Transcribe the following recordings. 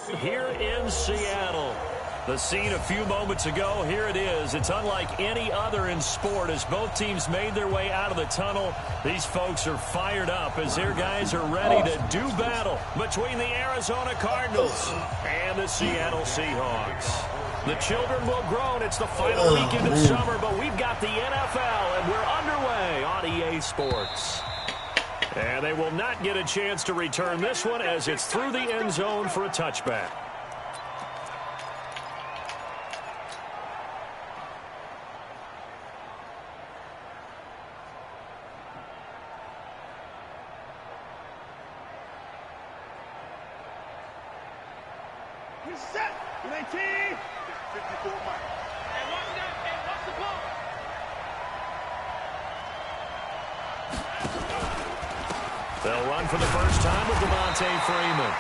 here in Seattle. The scene a few moments ago, here it is. It's unlike any other in sport as both teams made their way out of the tunnel. These folks are fired up as their guys are ready to do battle between the Arizona Cardinals and the Seattle Seahawks. The children will grow, and it's the final weekend of summer, but we've got the NFL, and we're underway on EA Sports. And they will not get a chance to return this one as it's through the end zone for a touchback. Set. 19. 54 Mike. And what's the ball? They'll run for the first time with Devontae Freeman.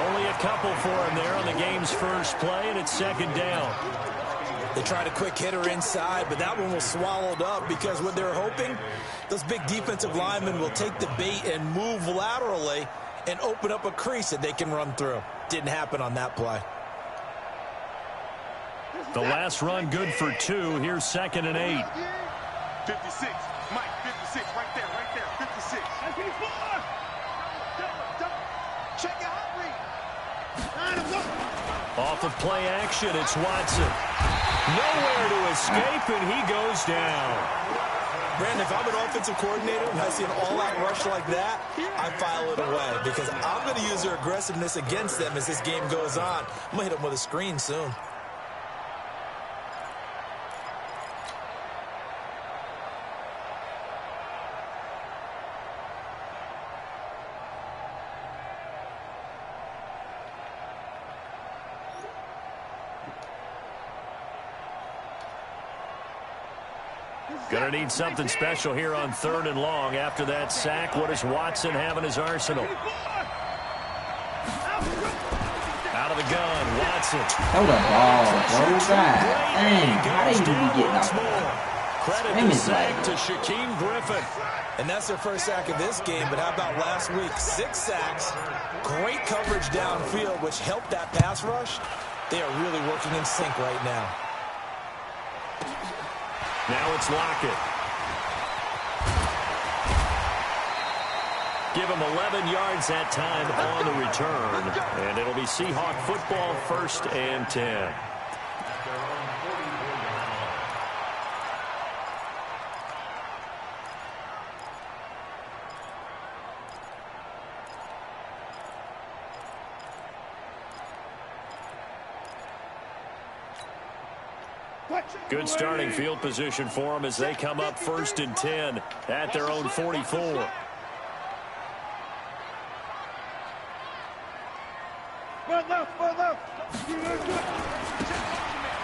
Only a couple for him there on the game's first play, and it's second down. They tried a quick hitter inside, but that one was swallowed up because what they're hoping, those big defensive linemen will take the bait and move laterally and open up a crease that they can run through. Didn't happen on that play. The last run good for 2. Here's 2nd and 8. 56. Mike, 56. Right there. 56. Check your heart rate. Off of play action, it's Watson. Nowhere to escape, and he goes down. Brandon, if I'm an offensive coordinator and I see an all-out rush like that, I file it away because I'm going to use their aggressiveness against them as this game goes on. I'm going to hit them with a screen soon. Going to need something special here on 3rd and long. After that sack, what does Watson have in his arsenal? Out of the gun, Watson. Throw the ball, throw that. Dang, how did he be getting off? Credit the sack to Shaquem Griffin. And that's their first sack of this game, but how about last week? 6 sacks, great coverage downfield, which helped that pass rush. They are really working in sync right now. Now it's Lockett. Give him 11 yards that time on the return. And it'll be Seahawk football, 1st and 10. Good starting field position for them as they come up 1st and 10 at their own 44.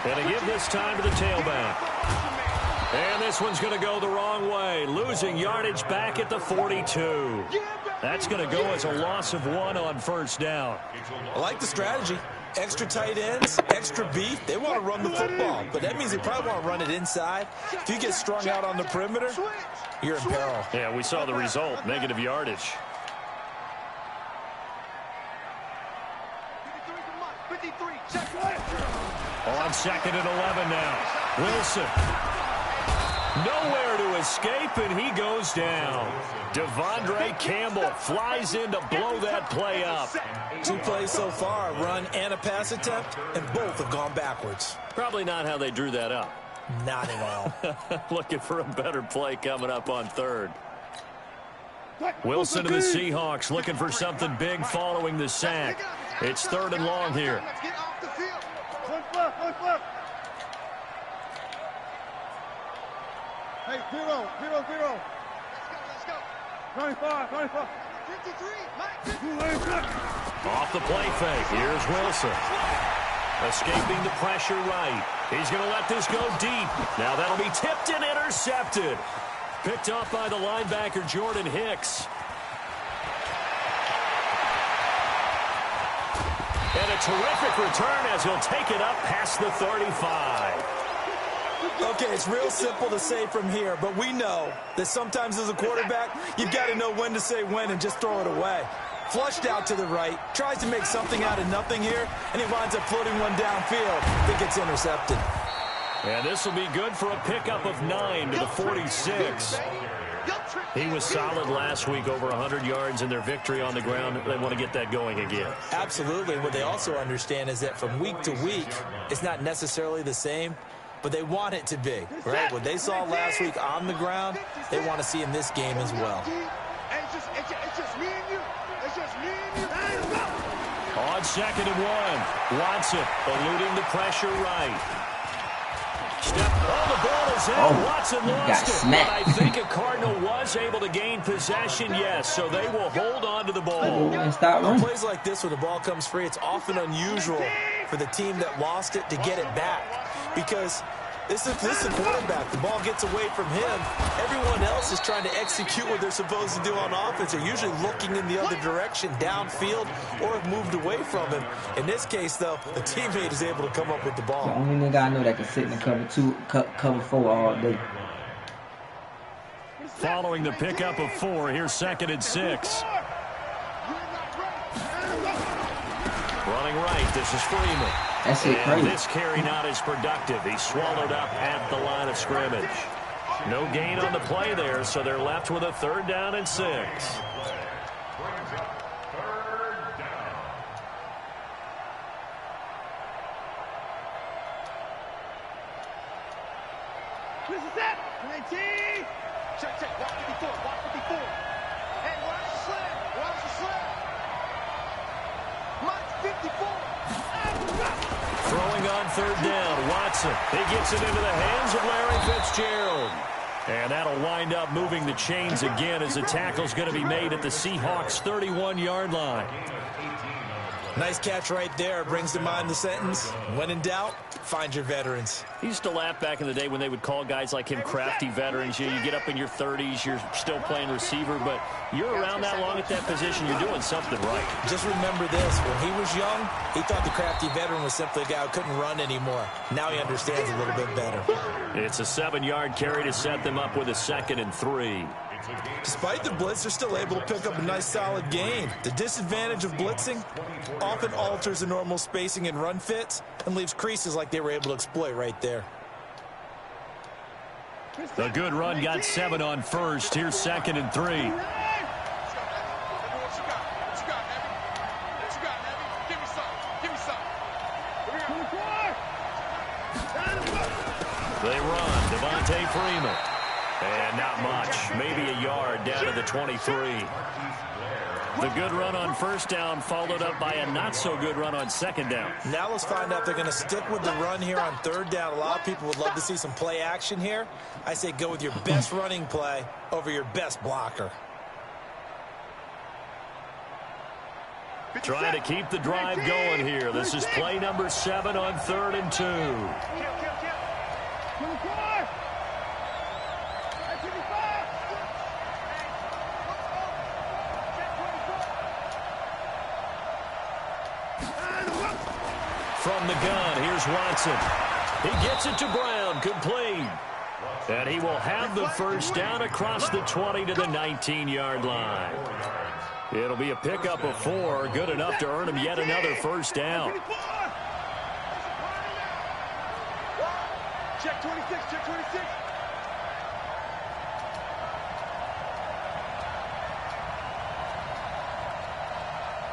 And to give this time to the tailback. And this one's going to go the wrong way, losing yardage back at the 42. That's going to go as a loss of 1 on 1st down. I like the strategy. Extra tight ends, extra beef. They want to run the football, but that means they probably want to run it inside. If you get strung out on the perimeter, you're in peril. Yeah, we saw the result, negative yardage. 53. On 2nd and 11 now. Wilson. Nowhere to escape, and he goes down. Devondre Campbell flies in to blow that play up. 2 plays so far, a run and a pass attempt, and both have gone backwards. Probably not how they drew that up. Not at all. Looking for a better play coming up on 3rd. Wilson to the Seahawks looking for something big following the sack. It's 3rd and long here. Hey, 0. Let's go. 25. 53. Off the play fake. Here's Wilson. Escaping the pressure right. He's going to let this go deep. Now that'll be tipped and intercepted. Picked off by the linebacker, Jordan Hicks. And a terrific return as he'll take it up past the 35. Okay, it's real simple to say from here, but we know that sometimes as a quarterback, you've got to know when to say when and just throw it away. Flushed out to the right. Tries to make something out of nothing here, and he winds up floating one downfield that gets intercepted. And this will be good for a pickup of 9 to the 46. He was solid last week, over 100 yards in their victory on the ground. They want to get that going again. Absolutely. What they also understand is that from week to week, it's not necessarily the same, but they want it to be, right? What they saw last week on the ground, they want to see in this game as well. It's just me and you. It's just me and you. On 2nd and 1, Watson eluding the pressure right. Step, the ball is out. Watson lost it. But I think a Cardinal was able to gain possession, yes, so they will hold on to the ball. On plays like this where the ball comes free, it's often unusual for the team that lost it to get it back, because this is a quarterback. The ball gets away from him. Everyone else is trying to execute what they're supposed to do on offense. They're usually looking in the other direction, downfield, or have moved away from him. In this case, though, the teammate is able to come up with the ball. The only nigga I know that can sit in the cover 4 all day. Following the pickup of 4, here's 2nd and 6. Running right, this is Freeman. That's it, and this carry not as productive. He's swallowed up at the line of scrimmage. No gain on the play there, so they're left with a 3rd down and 6. This is it. 19. Check. Watch 54. Watch 54. Hey, watch the slam. Watch the slam. Mike's 54. Throwing on 3rd down, Watson. He gets it into the hands of Larry Fitzgerald. And that'll wind up moving the chains again as the tackle's going to be made at the Seahawks' 31-yard line. Nice catch right there. Brings to mind the sentence, when in doubt, find your veterans. He used to laugh back in the day when they would call guys like him crafty veterans. You get up in your 30s, you're still playing receiver, but you're around that long at that position, you're doing something right. Just remember this, when he was young, he thought the crafty veteran was simply a guy who couldn't run anymore. Now he understands a little bit better. It's a 7-yard carry to set them up with a 2nd and 3. Despite the blitz, they're still able to pick up a nice solid gain. The disadvantage of blitzing often alters the normal spacing and run fits and leaves creases like they were able to exploit right there. The good run got 7 on 1st. Here's 2nd and 3. They run. Devontae Freeman. And not much. Maybe a yard down to the 23. The good run on 1st down followed up by a not-so-good run on 2nd down. Now let's find out if they're going to stick with the run here on 3rd down. A lot of people would love to see some play action here. I say go with your best running play over your best blocker. Trying to keep the drive going here. This is play number 7 on 3rd and 2. From the gun, here's Watson. He gets it to Brown, complete. And he will have the 1st down across the 20 to the 19-yard line. It'll be a pickup of 4, good enough to earn him yet another 1st down. Check 26, check 26.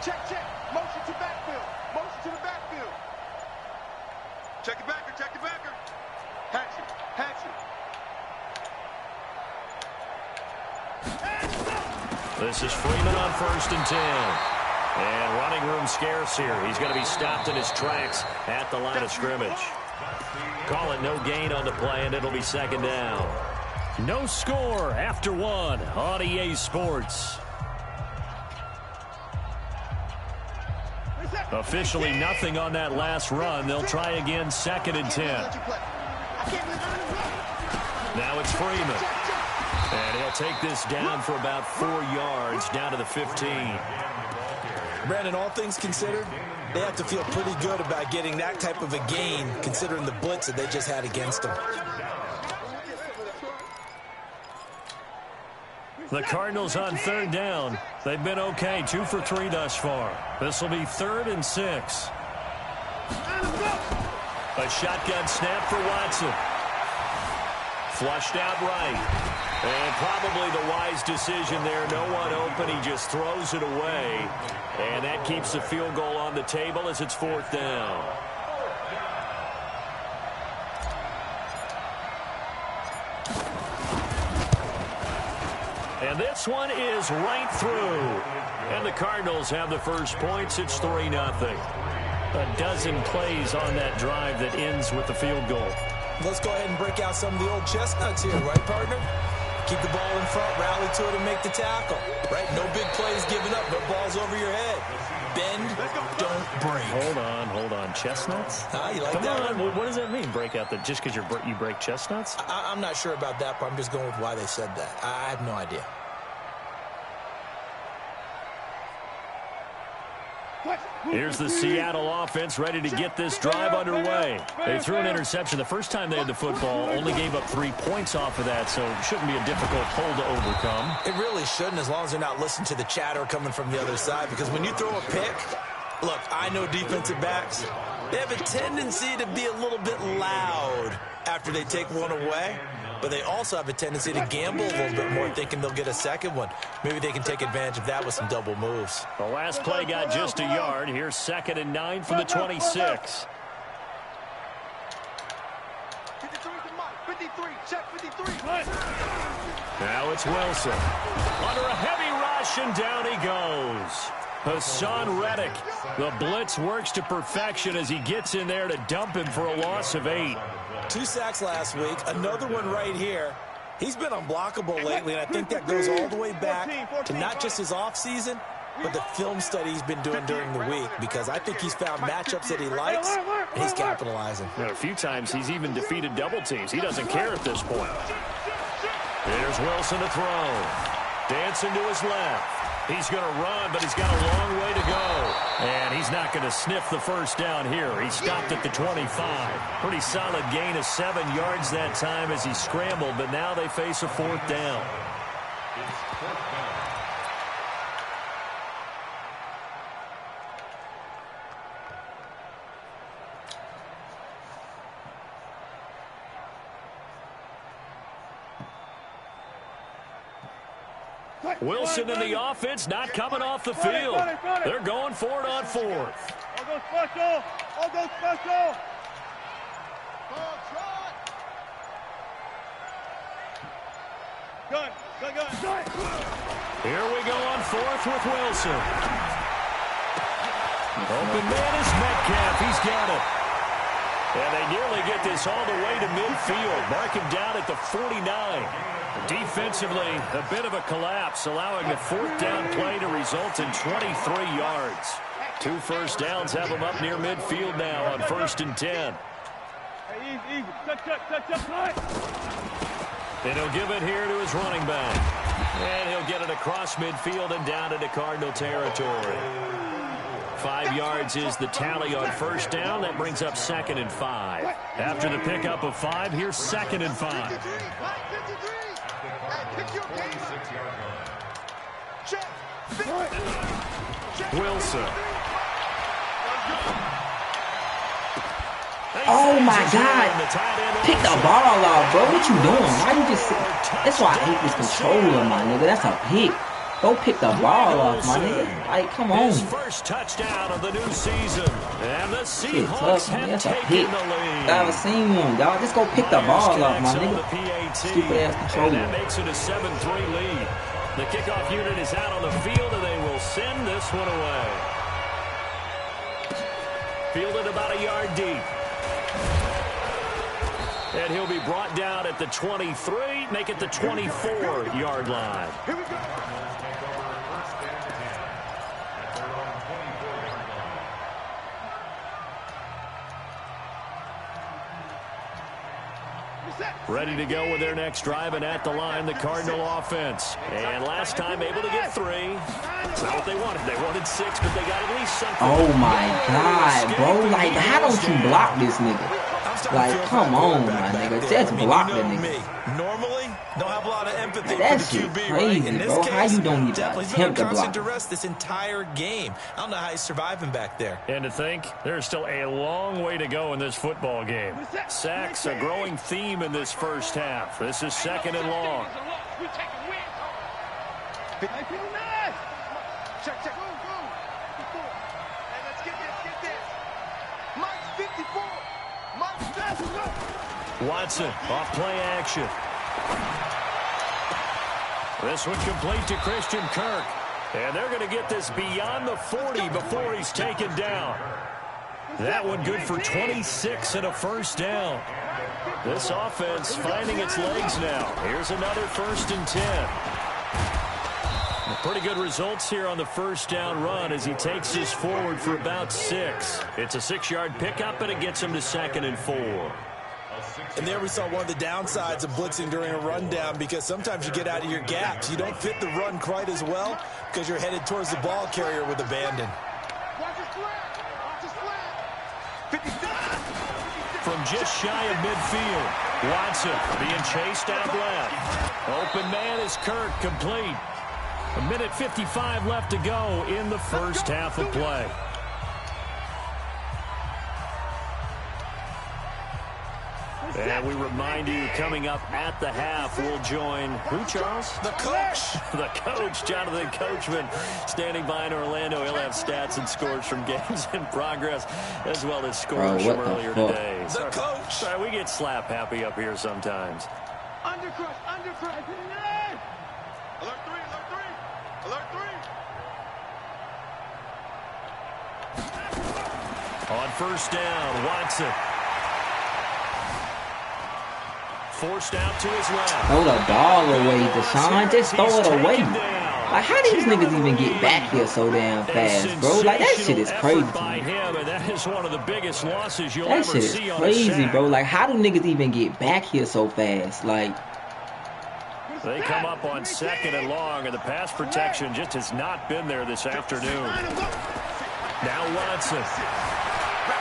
Check. Motion to backfield. Motion to the backfield. Check the backer, check the backer. Hatch it. This is Freeman on 1st and 10. And running room scarce here. He's going to be stopped in his tracks at the line of scrimmage. Call it no gain on the play, and it'll be 2nd down. No score after 1 on EA Sports. Officially nothing on that last run. They'll try again, 2nd and 10. Now it's Freeman. And he'll take this down for about 4 yards, down to the 15. Brandon, all things considered, they have to feel pretty good about getting that type of a gain, considering the blitz that they just had against them. The Cardinals on third down. They've been okay, 2 for 3 thus far. This will be 3rd and 6. A shotgun snap for Watson. Flushed out right. And probably the wise decision there. No one open. He just throws it away. And that keeps the field goal on the table as it's 4th down. And this one is right through. And the Cardinals have the first points. It's 3-0. A dozen plays on that drive that ends with the field goal. Let's go ahead and break out some of the old chestnuts here, right, partner? Keep the ball in front, rally to it, and make the tackle. Right? No big plays given up, no balls over your head. Bend, don't break. Hold on. Chestnuts? You like Come that on. one? What does that mean, break out? Just because you break chestnuts? I'm not sure about that, but I'm just going with why they said that. I have no idea. Here's the Seattle offense ready to get this drive underway. They threw an interception the first time they had the football, only gave up 3 points off of that, so it shouldn't be a difficult hole to overcome. It really shouldn't, as long as they're not listening to the chatter coming from the other side, because when you throw a pick, look, I know defensive backs, they have a tendency to be a little bit loud after they take one away. But they also have a tendency to gamble a little bit more, thinking they'll get a second one. Maybe they can take advantage of that with some double moves. The last play got just a yard. Here's 2nd and 9 from the 26. 53, check 53. Now it's Wilson. Under a heavy rush, and down he goes. Hassan Reddick. The blitz works to perfection as he gets in there to dump him for a loss of 8. 2 sacks last week, another one right here. He's been unblockable lately, and I think that goes all the way back to not just his offseason, but the film study he's been doing during the week, because I think he's found matchups that he likes, and he's capitalizing. A few times he's even defeated double teams. He doesn't care at this point. Here's Wilson to throw. Dancing to his left. He's going to run, but he's got a long way to go. And he's not going to sniff the first down here. He stopped at the 25. Pretty solid gain of 7 yards that time as he scrambled, but now they face a 4th down. Wilson in the offense, not coming off the field. They're going for it on 4th. All go special. All go special. Gun. Here we go on 4th with Wilson. Open man is Metcalf. He's got it. And they nearly get this all the way to midfield. Mark him down at the 49. Defensively, a bit of a collapse, allowing a 4th down play to result in 23 yards. 2 first downs have them up near midfield now on 1st and 10. Easy. Touch. And he'll give it here to his running back. And he'll get it across midfield and down into Cardinal territory. 5 yards is the tally on 1st down. That brings up 2nd and 5. After the pickup of 5, here's 2nd and 5. Wilson. Oh my God. Pick the ball off, bro. What you doing? Why you just sit? That's why I hate this controller, my nigga. That's a pick. Go pick the ball off, my nigga. Like, come on. His first touchdown of the new season. And the Seahawks have taken the lead. I haven't seen one, dog. Just go pick the ball off, my nigga. Stupid ass controller. And that makes it a 7-3 lead. The kickoff unit is out on the field, and they will send this one away. Fielded about a yard deep. And he'll be brought down at the 23, make it the 24-yard line. Here we go. Ready to go with their next drive, and at the line, the Cardinal offense. And last time able to get 3. It's not what they wanted. They wanted 6, but they got at least something. Oh my God, bro. Like, how don't you block this nigga? Like, come on, my nigga. Just block the nigga. Normally, don't have a lot of sympathy That for the shit QB, crazy, right? In this bro. case, How you don't even definitely attempt to constant block? duress this entire game. I don't know how he's surviving back there. And to think, there's still a long way to go in this football game. Sacks, a growing theme in this first half. This is 2nd and long. Check, check. Go, go. 54. Hey, let's get this. Mike's 54. Mike's 54. Watson, off play action. This one complete to Christian Kirk. And they're going to get this beyond the 40 before he's taken down. That one good for 26 and a first down. This offense finding its legs now. Here's another 1st and 10. Pretty good results here on the first down run as he takes this forward for about 6. It's a 6-yard pickup, and it gets him to 2nd and 4. And there we saw one of the downsides of blitzing during a rundown, because sometimes you get out of your gaps. You don't fit the run quite as well because you're headed towards the ball carrier with abandon. From just shy of midfield, Watson being chased out left. Open man is Kirk, complete. 1:55 left to go in the first half of play. And we remind you, coming up at the half, we'll join who, Charles? The coach. The coach, Jonathan Coachman, standing by in Orlando. He'll have stats and scores from games in progress, as well as scores from earlier today. The coach. Sorry, we get slap happy up here sometimes. Undercrush. Alert 3, alert 3. Alert 3. On first down, Watson. Forced out to his left. Throw the ball away, Deshaun. Just throw it away. Like, how these niggas even get back here so damn fast, bro? Like, that shit is crazy. By him, and that is one of the biggest losses you'll that ever shit see is on crazy, a sack. bro. Like, how do niggas even get back here so fast? Like, they come up on 2nd and long, and the pass protection just has not been there this afternoon. Now Watson.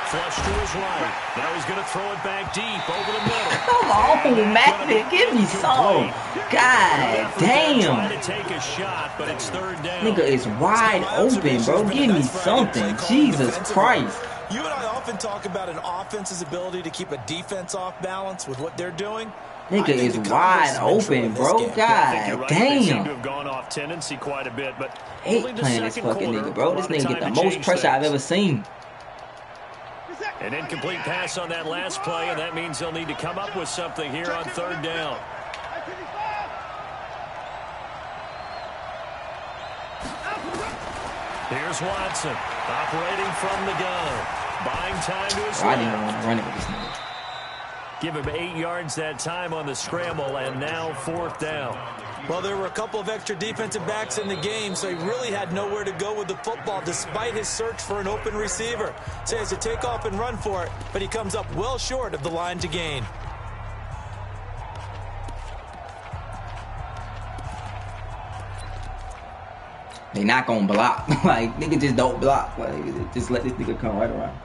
Flush to his right. Now he's going to throw it back deep over the middle. come on, Matt, give me some. God damn. Trying to take a shot, but it's 3rd down. Nigga is wide open, bro. Give me something. Jesus Christ. You and I often talk about an offense's ability to keep a defense off balance with what they're doing. Nigga is wide open, bro. God Right. They seem damn. to have gone off tendency quite a bit, but Hate playing this fucking nigga, bro. This nigga get the most pressure I've ever seen. An incomplete pass on that last play, and that means they'll need to come up with something here on 3rd down. Here's Watson, operating from the gun. Buying time to his I didn't want to run it with this nigga. Give him 8 yards that time on the scramble, and now 4th down. Well, there were a couple of extra defensive backs in the game, so he really had nowhere to go with the football despite his search for an open receiver. So he has to take off and run for it, but he comes up well short of the line to gain. They not gonna block. Like, nigga just don't block. Like, just let this nigga come right around.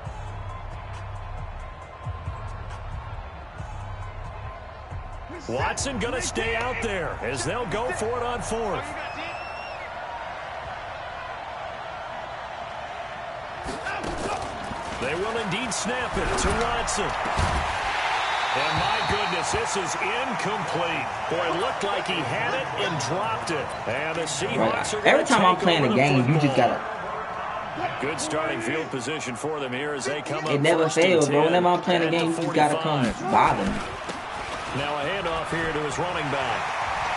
Watson gonna stay out there as they'll go for it on 4th. They will indeed snap it to Watson. And my goodness, this is incomplete. Boy, it looked like he had it and dropped it. And the Seahawks are every time I'm playing a game, you just gotta. Good starting field position for them here as they come up. It never fails, bro. Whenever I'm playing a game, you just gotta come bother me. Now a handoff here to his running back.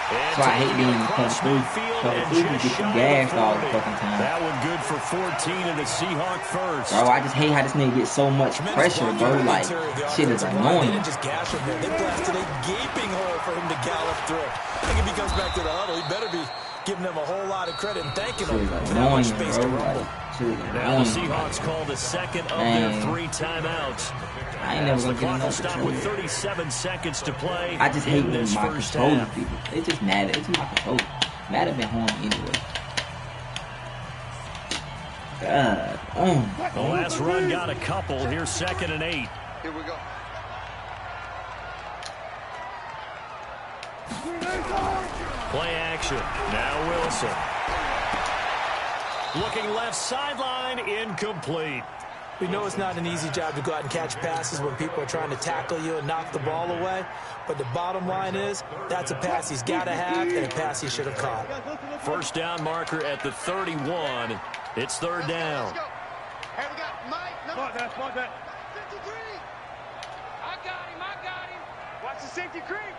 That's why I hate being cover three. Cover three, you get you gassed all the fucking time. That one good for 14 and a Seahawk first. Bro, I just hate how this nigga gets so much pressure, bro. Like, shit is annoying. They didn't just gash him there. They blasted a gaping hole for him to gallop through. I think if he comes back to the huddle, he better be giving them a whole lot of credit and thanking them for that much space to rumble. Now the Seahawks call the second of their 3 timeouts. I ain't never gonna get Clock will enough stop control. with 37 seconds to play. I just hate when this my first controller half. people. They just mad at it. It's my controller. Mad at me home anyway. God. The last run got a couple. Here's 2nd and 8. Here we go. Play action. Now Wilson. Looking left sideline, incomplete. We know it's not an easy job to go out and catch passes when people are trying to tackle you and knock the ball away. But the bottom line is, that's a pass he's got to have and a pass he should have caught. First down marker at the 31. It's third down. Hey, we got Mike. Spot that. 53. I got him. Watch the safety creep.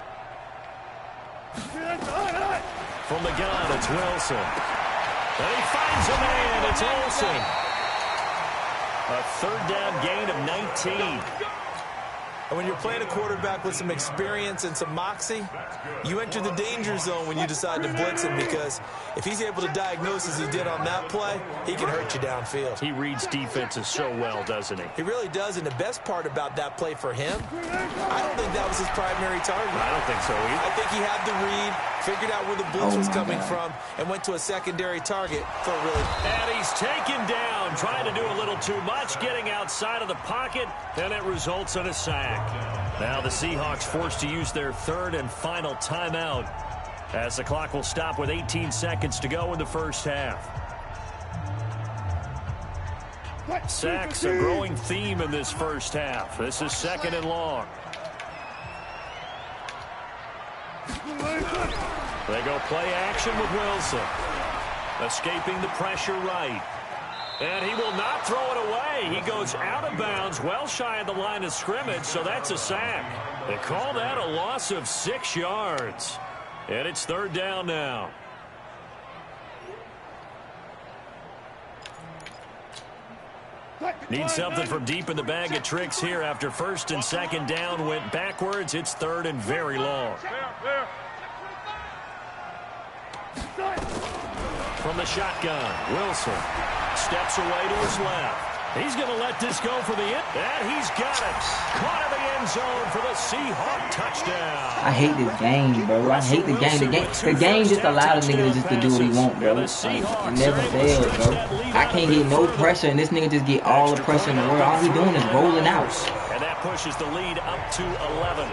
From the gun, it's Wilson. And he finds a man. It's Olsen. A third down gain of 19. And when you're playing a quarterback with some experience and some moxie, you enter the danger zone when you decide to blitz him, because if he's able to diagnose as he did on that play, he can hurt you downfield. He reads defenses so well, doesn't he? He really does, and the best part about that play for him, I don't think that was his primary target. I don't think so either. I think he had the read, figured out where the blitz was coming from, and went to a secondary target for a really... And he's taken down, trying to do a little too much, getting outside of the pocket, and it results in a sack. Now the Seahawks forced to use their third and final timeout, as the clock will stop with 18 seconds to go in the first half. Sacks a growing theme in this first half. This is second and long. They go play action with Wilson. Escaping the pressure right. And he will not throw it away. He goes out of bounds, well shy of the line of scrimmage, so that's a sack. They call that a loss of 6 yards. And it's third down now. Need something from deep in the bag of tricks here after first and second down went backwards. It's third and very long. From the shotgun, Wilson steps away to his left. He's going to let this go for the end. And he's got it. Caught in the end zone for the Seahawk touchdown. I hate this game, bro. I hate the game. The game just allowed a nigga just to do what he want, bro. Like, it never fails, bro. I can't get no pressure, and this nigga just get all the pressure in the world. All he doing is rolling out. And that pushes the lead up to 11.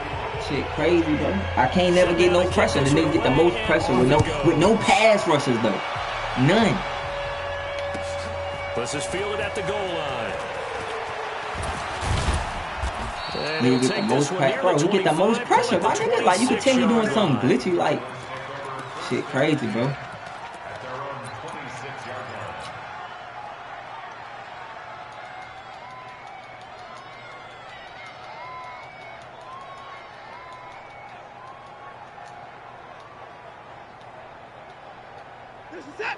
Shit crazy, bro. I can't never get no pressure. The nigga get the most pressure with no pass rushes, though. None. This is fielded at the goal line. Nigga get the most pressure, bro. He get the most pressure. My nigga, like, you can tell he doing something glitchy, like, shit crazy, bro.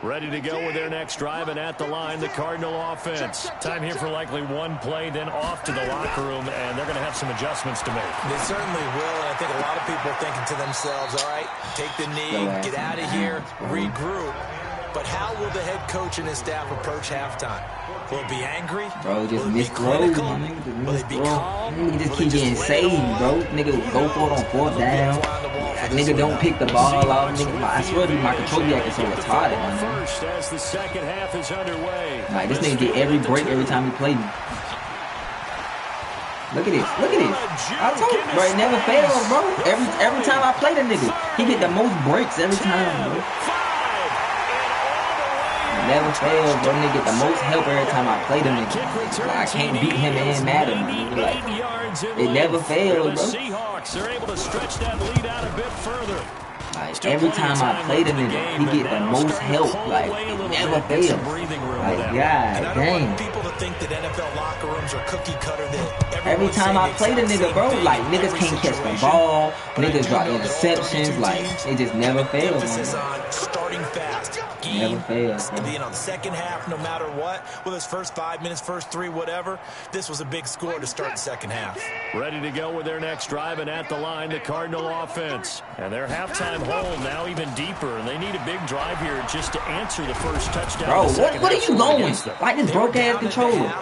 Ready to go with their next drive, and at the line, the Cardinal offense. Time here for likely one play, then off to the locker room, and they're going to have some adjustments to make. They certainly will, and I think a lot of people are thinking to themselves, all right, take the knee, get out of here, regroup. But how will the head coach and his staff approach halftime? Will it be angry? Bro, just miss throws, my nigga. Will it be calm? Nigga just keep getting saved, bro. Nigga go for it on fourth down. Nigga don't pick the ball off. Nigga, I swear to you, my control be acting so retarded, man. First, as the second half is underway. Like, this nigga get every break every time he play me. Look at this. Look at this. I told you, bro, it never fails, bro. Every time I play the nigga, he get the most breaks every time, bro. Never fails, bro. Nigga get the most help every time I play the nigga. Like, I can't beat him and Madden, nigga. Like, it never fails, bro. Seahawks are able to stretch that lead out a bit further. Like, every time I play the nigga, he get the most help. Like, it never fails. Like, God dang. People to think that NFL locker rooms are cookie cutter. That every time I play the nigga, bro, like, niggas can't catch the ball. Niggas drop interceptions. Like, it just never fails, man. Starting fast. Never fails, bro. Being on the second half, no matter what, with his first 5 minutes, first 3, whatever, this was a big score to start the second half. Ready to go with their next drive, and at the line, the Cardinal offense. And their halftime hole now even deeper, and they need a big drive here just to answer the first touchdown. Bro, what are you going? Like this broke-ass controller.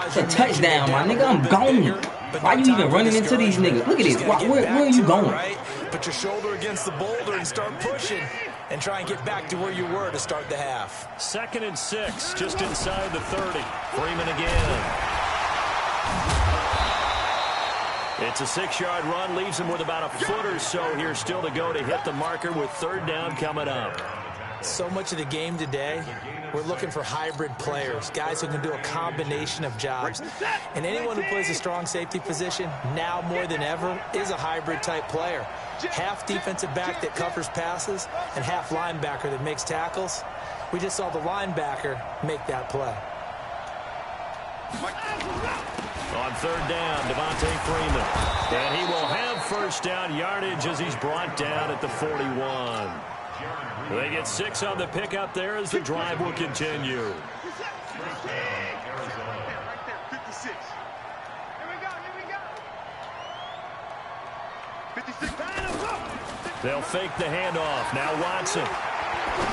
It's a touchdown, my nigga. I'm going. Why you even running into these niggas? Look at this. Where are you going? Put your shoulder against the boulder and start pushing. And try and get back to where you were to start the half. 2nd and 6, just inside the 30. Freeman again. It's a 6-yard run, leaves him with about a foot or so here still to go to hit the marker with 3rd down coming up. So much of the game today, we're looking for hybrid players, guys who can do a combination of jobs. And anyone who plays a strong safety position, now more than ever, is a hybrid type player. Half defensive back that covers passes and half linebacker that makes tackles. We just saw the linebacker make that play. On 3rd down, Devontae Freeman. And he will have 1st down yardage as he's brought down at the 41. They get 6 on the pickup there as the drive will continue. Right there, 56. Here we go. 56. They'll fake the handoff. Now Watson.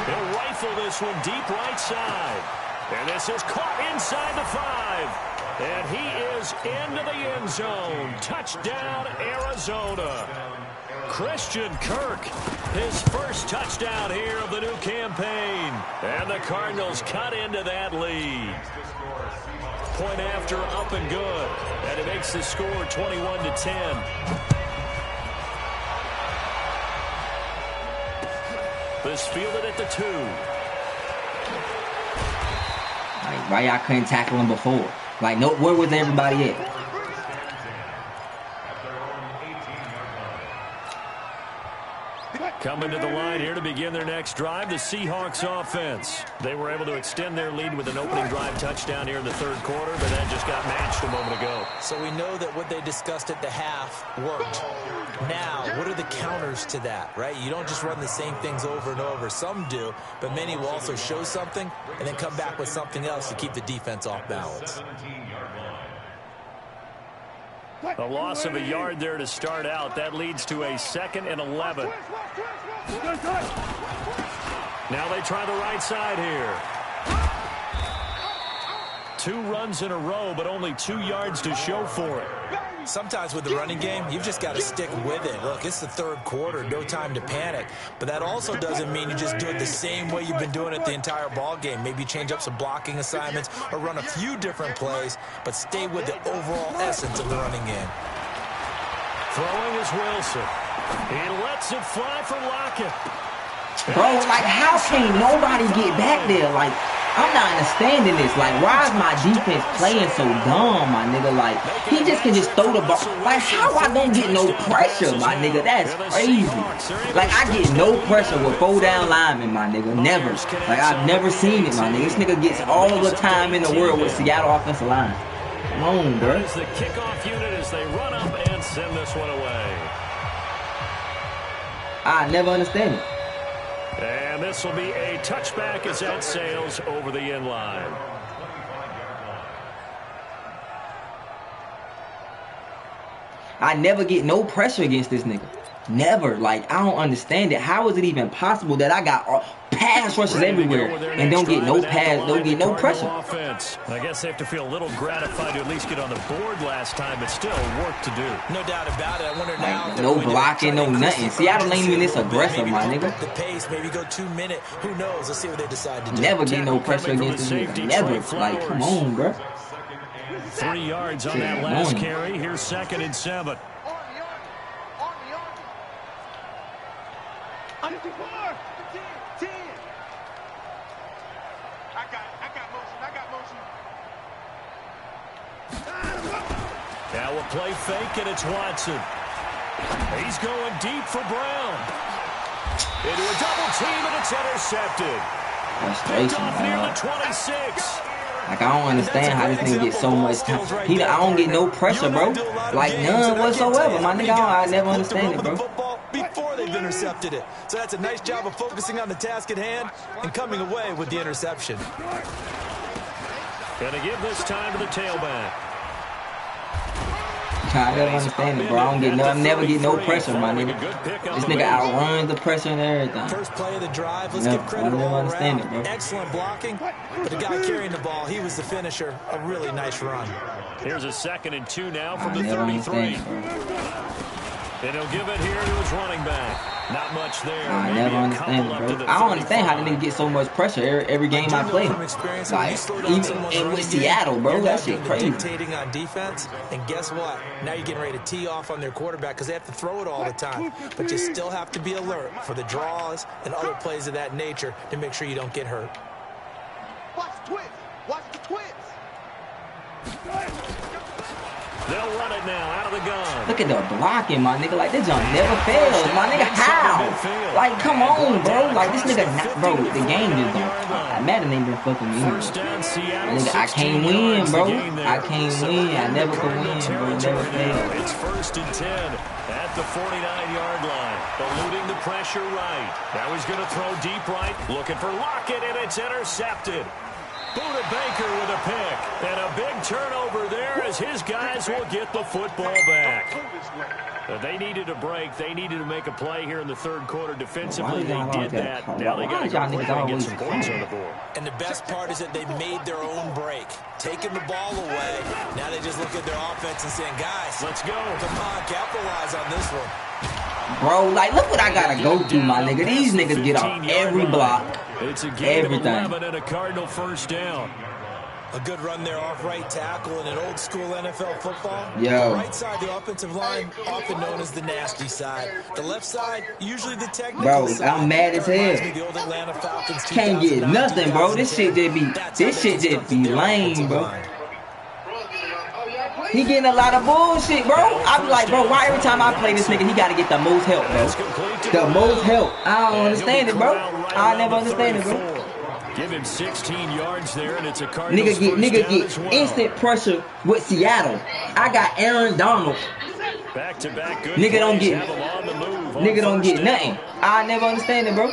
He'll rifle this one deep right side. And this is caught inside the 5. And he is into the end zone. Touchdown, Arizona. Christian Kirk, his first touchdown here of the new campaign. And the Cardinals cut into that lead. Point after, up and good. And it makes the score 21-10. This fielded at the 2. Like, why y'all couldn't tackle him before? Like, no, where was everybody at? Coming to the line here to begin their next drive, the Seahawks offense. They were able to extend their lead with an opening drive touchdown here in the 3rd quarter, but that just got matched a moment ago. So we know that what they discussed at the half worked. Now, what are the counters to that, right? You don't just run the same things over and over. Some do, but many will also show something and then come back with something else to keep the defense off balance. A loss of a yard there to start out. That leads to a 2nd and 11. Now they try the right side here. 2 runs in a row, but only 2 yards to show for it. Sometimes with the running game, you've just got to stick with it. Look, it's the 3rd quarter, no time to panic. But that also doesn't mean you just do it the same way you've been doing it the entire ball game. Maybe change up some blocking assignments or run a few different plays, but stay with the overall essence of the running game. Throwing is Wilson. He lets it fly for Lockett. Bro, like, how can nobody get back there? Like, I'm not understanding this. Like, why is my defense playing so dumb, my nigga? Like, he just can just throw the ball. Like, how I don't get no pressure, my nigga? That's crazy. Like, I get no pressure with 4 down linemen, my nigga. Never. Like, I've never seen it, my nigga. This nigga gets all the time in the world with Seattle offensive line. Come on, bro. As the kickoff unit as they run up and send this one away. I never understand it. And this will be a touchback as that sails over the end line. I never get no pressure against this nigga. Never. Like, I don't understand it. How is it even possible that I got pass rushes everywhere and don't get no pass, don't get no pressure? Offense. I guess they have to feel a little gratified to at least get on the board last time, but still work to do. No doubt about it. I wonder now. Like, no blocking, no nothing. Seattle ain't even this aggressive, my nigga. The pace, maybe go 2 minute. Who knows? Let's see what they decide to do. Never get no pressure against this nigga. Never. Like, come on, bro. 3 yards on that last carry. Here's 2nd and 7. Now we'll play fake, and it's Watson. He's going deep for Brown. Into a double team, and it's intercepted. Picked off near the 26. Like, I don't understand how this nigga gets so much time. I don't get no pressure, bro. Like, none whatsoever. My nigga, I never understand it, bro. Before they've intercepted it. So that's a nice job of focusing on the task at hand and coming away with the interception. Gonna give this time to the tailback. I never understand it, bro. I never get no pressure, my nigga. This nigga outruns the pressure and everything. First play of the drive. Let's give credit all understand around. it, bro. Excellent blocking, but the guy carrying the ball, he was the finisher. A really nice run. Here's a 2nd and 2 now from the 33. And he'll give it here to his running back. Not much there. I Maybe never a understand, couple up to bro. the I don't understand how the 35. nigga get so much pressure every game I play. Like, even with Seattle, bro, that shit crazy. Dictating on defense, and guess what? Now you're getting ready to tee off on their quarterback because they have to throw it all the time. But you still have to be alert for the draws and other plays of that nature to make sure you don't get hurt. Watch the twins. Watch the twins. They'll run it now out of the gun. Look at the blocking, my nigga. Like, this junk never fails, my nigga. How? Like, come on, bro. Like, this nigga, not, bro. The game just don't. Madden ain't been fucking me. First down, Seattle. Nigga, I can't win, bro. I can't win. I never could win, bro. Never fail. It's 1st and 10 at the 49-yard line. Eluding the pressure right. Now he's going to throw deep right. Looking for Lockett, and it's intercepted. Buda Baker with a pick. And a big turnover there as his guys will get the football back. They needed a break. They needed to make a play here in the third quarter. Defensively, they did that. Now they got to go quick and get some points on the board. And the best part is that they made their own break. Taking the ball away. Now they just look at their offense and saying, guys, let's go. Come on, capitalize on this one. Bro, like, look what I got to go through, my nigga. These niggas get off every block. It's a game everything. Of 11 and a Cardinal first down. A good run there off right tackle in an old school NFL football. Yo. The right side, the offensive line, often known as the nasty side. The left side, usually the technical bro, side. I'm mad as hell. The old Atlanta Falcons, can't get nothing, bro. This shit just be lame, bro. He getting a lot of bullshit, bro. I be like, bro, why every time I play this nigga, he got to get the most help, bro? The most help. I don't understand it, bro. I never understand it, bro. Give him 16 yards there, and it's a Cardinals nigga get instant pressure with Seattle. I got Aaron Donald. Back-to-back good nigga don't plays, get nigga don't get nothing. I never understand it, bro.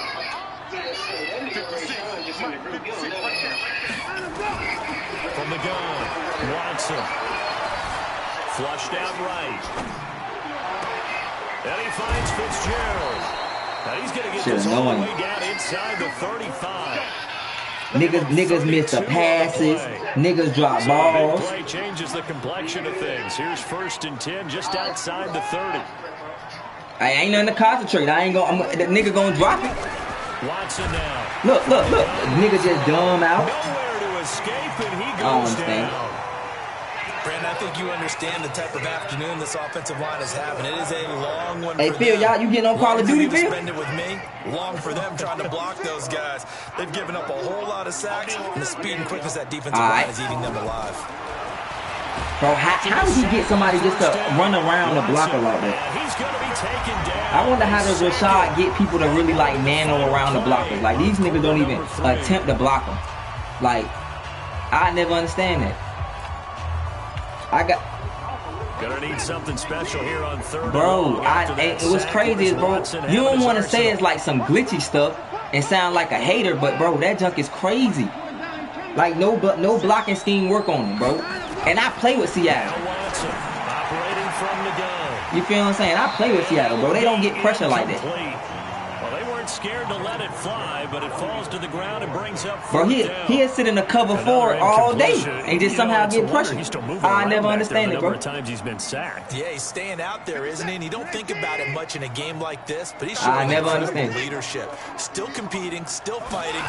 From the gun, Watson. Flushed out right. And he finds Fitzgerald. Now he's going to get this all the way down inside the 35. Niggas miss the passes. Niggas drop balls. Play changes the complexion of things. Here's 1st and 10 just outside the 30. I ain't nothing to concentrate. The nigga gonna drop it. Watson now. Look. Nigga just dumb out. Nowhere to escape, and he goes I don't understand. down. Brandon, I think you understand the type of afternoon this offensive line is having. It is a long one. Hey, Phil, y'all, you getting on Call of Duty, Phil? Spend it with me. Long for them trying to block those guys. They've given up a whole lot of sacks, and the speed and quickness that defensive line is eating them alive. Bro, how did he get somebody just to run around the blocker like that? He's going to be taken down. I wonder how does Rashad get people to really like nano around the blockers? Like, these niggas don't even attempt to block them. Like, I never understand that. Gonna need something special here on third. Bro, what's crazy is, bro, you don't want to say it's like some glitchy stuff and sound like a hater, but bro, that junk is crazy. Like no blocking scheme work on him, bro. And I play with Seattle. Operating from the gun. You feel what I'm saying? I play with Seattle, bro. They don't get pressure like that. Well, they weren't scared to let it fly, but it falls to the ground and brings up. Bro, he'll sit in the cover 4 all day and just somehow get pressure. I never understand it, bro. Times he's been sacked. Yeah, he's staying out there, isn't he? And you don't think about it much in a game like this, but he's showing leadership. Still competing, still fighting,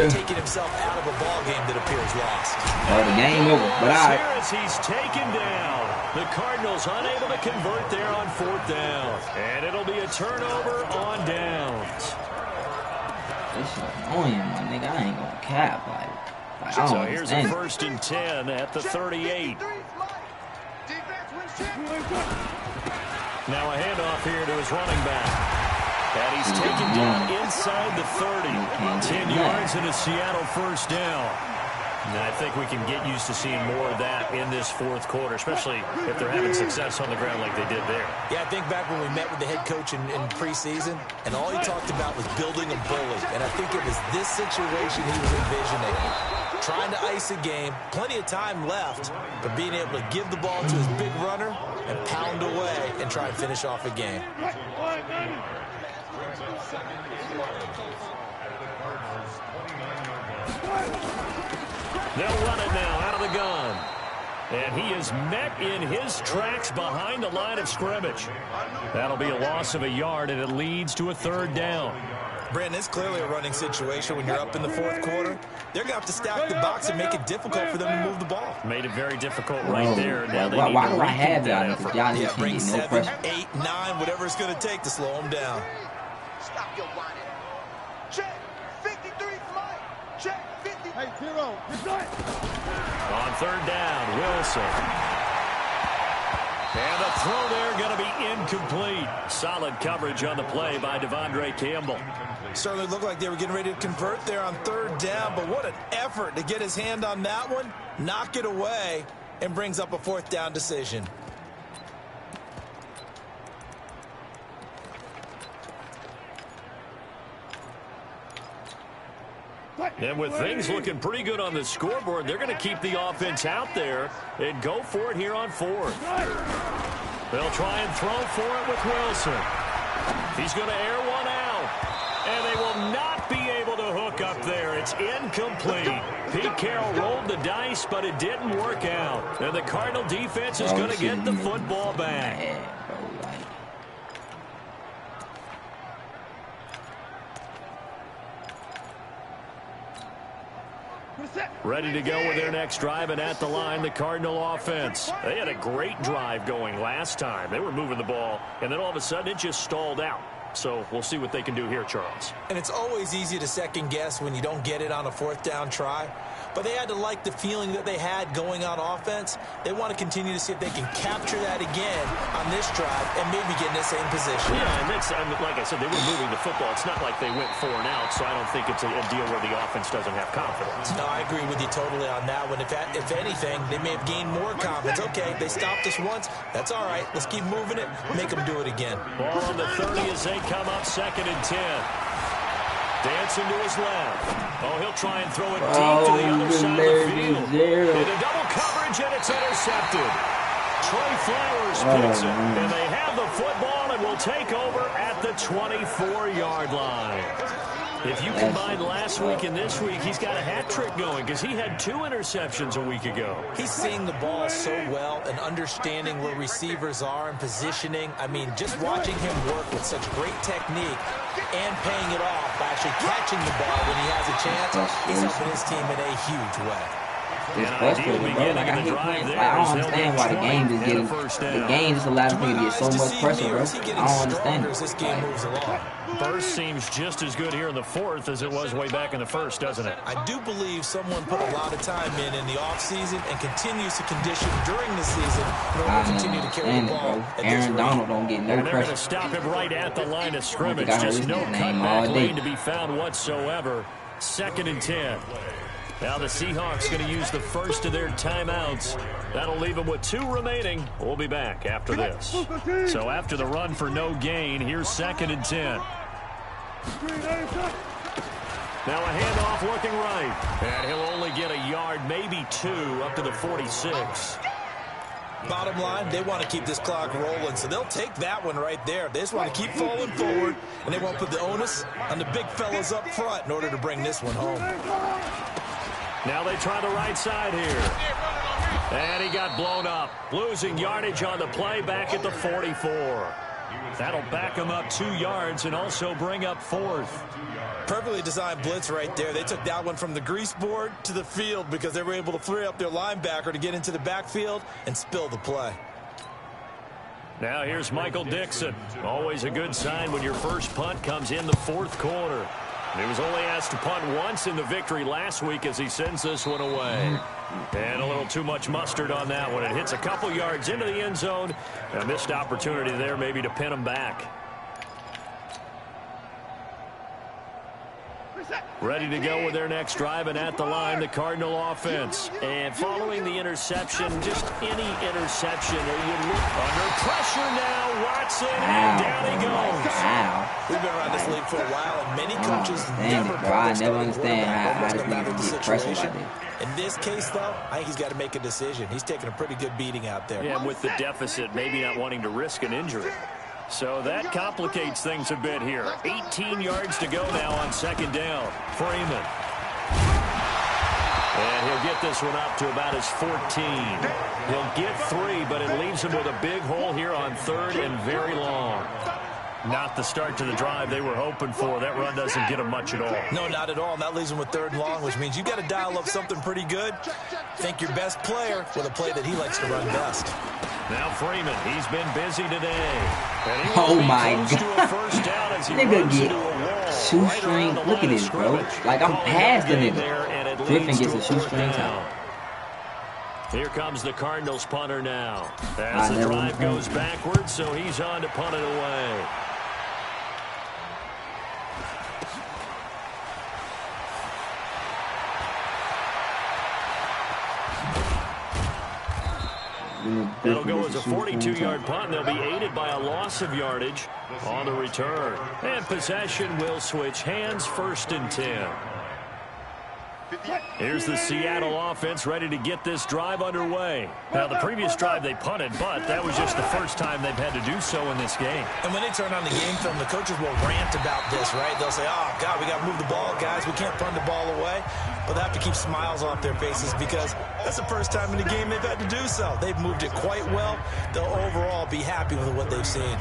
taking himself out of a ball game that appears lost. Oh, the game over. But all right. He's taken down. The Cardinals unable to convert there on 4th down. And it'll be a turnover on downs. This shit annoying, my nigga. I ain't gonna cap. Like I don't so here's a understand. 1st and 10 at the 38. Now a handoff here to his running back. And he's taken down inside the 30. 10 yards and a Seattle first down. And I think we can get used to seeing more of that in this 4th quarter, especially if they're having success on the ground like they did there. Yeah, I think back when we met with the head coach in preseason, and all he talked about was building a bully. And I think it was this situation he was envisioning. Trying to ice a game, plenty of time left, but being able to give the ball to his big runner and pound away and try and finish off a game. They'll run it now out of the gun. And he is met in his tracks behind the line of scrimmage. That'll be a loss of a yard, and it leads to a 3rd down. Brandon, it's clearly a running situation when you're up in the 4th quarter. They're going to have to stack the box and make it difficult for them to move the ball. Made it very difficult right there. Now they why do I have y'all? Y'all Yeah, just bring can't get no 7, pressure. 8, 9, whatever it's going to take to slow them down. Stop your whining. Check. 53 Mike. Check. 50. Hey, 0. On 3rd down, Wilson. And the throw there going to be incomplete. Solid coverage on the play by Devondre Campbell. Certainly looked like they were getting ready to convert there on 3rd down, but what an effort to get his hand on that one, knock it away, and brings up a 4th down decision. And with things looking pretty good on the scoreboard, they're going to keep the offense out there and go for it here on 4th. They'll try and throw for it with Wilson. He's going to air one out. And they will not be able to hook up there. It's incomplete. Pete Carroll rolled the dice, but it didn't work out. And the Cardinal defense is going to get the football back. Ready to go with their next drive, and at the line, the Cardinal offense. They had a great drive going last time. They were moving the ball, and then all of a sudden it just stalled out. So we'll see what they can do here, Charles. And it's always easy to second guess when you don't get it on a 4th down try. But they had to like the feeling that they had going on offense. They want to continue to see if they can capture that again on this drive and maybe get in the same position. Yeah, and that's, I mean, like I said, they were moving the football. It's not like they went 4 and out, so I don't think it's a deal where the offense doesn't have confidence. No, I agree with you totally on that one. If anything, they may have gained more confidence. Okay, they stopped us once. That's all right. Let's keep moving it. Make them do it again. Ball on the 30 as they come up 2nd and 10. Dancing to his left. Oh, he'll try and throw it deep to the other side of the field. Into double coverage, and it's intercepted. Trey Flowers picks it, and they have the football and will take over at the 24-yard line. If you combine last week and this week, he's got a hat trick going because he had 2 interceptions a week ago. He's seeing the ball so well and understanding where receivers are and positioning. I mean, just watching him work with such great technique and paying it off by actually catching the ball when he has a chance, he's helping his team in a huge way. It's frustrating, bro. Like, I hate playing. Like, I don't understand why the game just getting. The game just allows me to get so much pressure, bro. I don't understand it. This game moves along. Burst seems just as good here in the 4th as it was way back in the 1st, doesn't it? I do believe someone put a lot of time in the offseason and continues to condition during the season in order to continue to carry the ball. Aaron Donald don't get no and they're going pressure. to stop him right at the line of scrimmage. Just no cutback lane to be found whatsoever. 2nd and 10. Now the Seahawks going to use the first of their timeouts. That'll leave them with 2 remaining. We'll be back after this. So after the run for no gain, here's 2nd and 10. Now a handoff looking right. And he'll only get a yard, maybe 2, up to the 46. Bottom line, they want to keep this clock rolling, so they'll take that one right there. They just want to keep falling forward, and they won't put the onus on the big fellas up front in order to bring this one home. Now they try the right side here. And he got blown up. Losing yardage on the play back at the 44. That'll back him up 2 yards and also bring up 4th. Perfectly designed blitz right there. They took that one from the grease board to the field because they were able to free up their linebacker to get into the backfield and spill the play. Now here's Michael Dixon. Always a good sign when your first punt comes in the 4th quarter. He was only asked to punt once in the victory last week as he sends this one away. And a little too much mustard on that one. It hits a couple yards into the end zone. A missed opportunity there maybe to pin him back. Ready to go with their next drive, and at the line, the Cardinal offense. And following the interception, just any interception, you look under pressure now. Watson, and down he goes. We've been around this league for a while, and many coaches I never understand how this nigga get pressure like that. In this case, though, I think he's got to make a decision. He's taking a pretty good beating out there. Yeah, and with the deficit, maybe not wanting to risk an injury. So that complicates things a bit here. 18 yards to go now on 2nd down. Freeman. And he'll get this one up to about his 14. He'll get 3, but it leaves him with a big hole here on 3rd and very long. Not the start to the drive they were hoping for. That run doesn't get him much at all. No, not at all. And that leaves him with 3rd and long, which means you've got to dial up something pretty good. Think your best player with a play that he likes to run best. Now Freeman, he's been busy today. Oh my God. Nigga get shoestring. Look at this, bro. Like I'm past the nigga. Griffin gets a shoestring time. Here comes the Cardinals punter now. As the drive goes backwards, so he's on to punt it away. It'll go as a 42-yard punt. They'll be aided by a loss of yardage on the return. And possession will switch hands, 1st and 10. Here's the Seattle offense ready to get this drive underway. Now, the previous drive they punted, but that was just the first time they've had to do so in this game. And when they turn on the game film, the coaches will rant about this, right? They'll say, oh, God, we got to move the ball, guys. We can't punt the ball away. But they have to keep smiles off their faces because that's the first time in the game they've had to do so. They've moved it quite well. They'll overall be happy with what they've seen.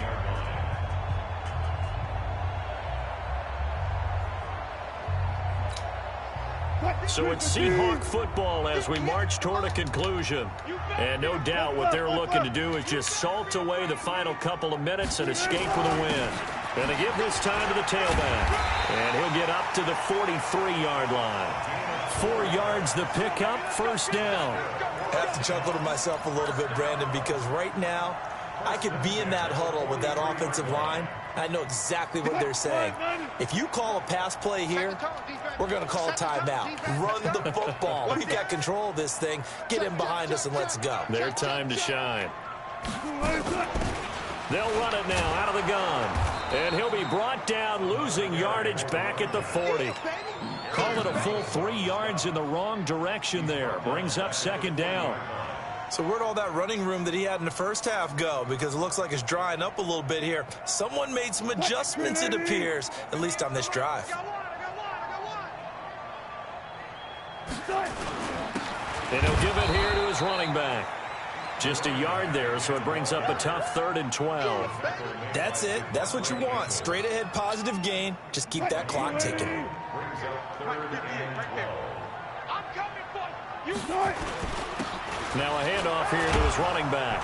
So it's Seahawk football as we march toward a conclusion. And no doubt what they're looking to do is just salt away the final couple of minutes and escape with a win. And they give this time to the tailback. And he'll get up to the 43-yard line. 4 yards the pickup, 1st down. I have to chuckle to myself a little bit, Brandon, because right now I could be in that huddle with that offensive line. I know exactly what they're saying. If you call a pass play here, we're going to call a timeout. Run the football. We've got control of this thing. Get in behind us and let's go. Their time to shine. They'll run it now out of the gun. And he'll be brought down, losing yardage back at the 40. Call it a full 3 yards in the wrong direction there. Brings up 2nd down. So where'd all that running room that he had in the first half go? Because it looks like it's drying up a little bit here. Someone made some adjustments, it appears, at least on this drive. And he'll give it here to his running back. Just a yard there, so it brings up a tough 3rd and 12. That's it. That's what you want. Straight ahead, positive gain. Just keep that clock ticking. Now a handoff here to his running back.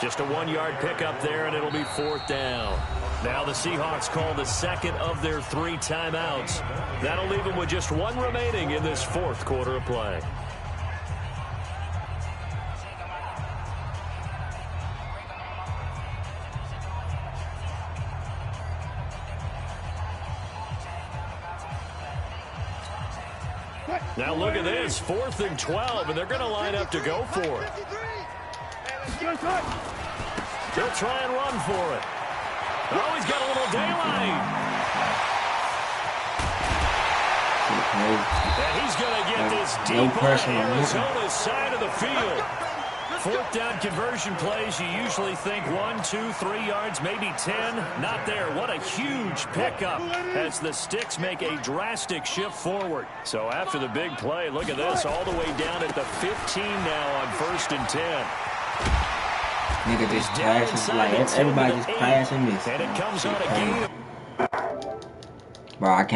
Just a 1-yard pickup there, and it'll be 4th down. Now the Seahawks call the 2nd of their 3 timeouts. That'll leave them with just 1 remaining in this 4th quarter of play. Now look at this, 4th and 12, and they're going to line up to go for it. They'll try and run for it. Oh, he's got a little daylight. And he's going to get this deep on Arizona's side of the field. 4th down conversion plays, you usually think 1, 2, 3 yards, maybe 10. Not there. What a huge pickup as the Sticks make a drastic shift forward. So after the big play, look at this, all the way down at the 15 now on 1st and 10. Nigga just passes, like everybody just passing this. And it comes on a game. Bro, I can't.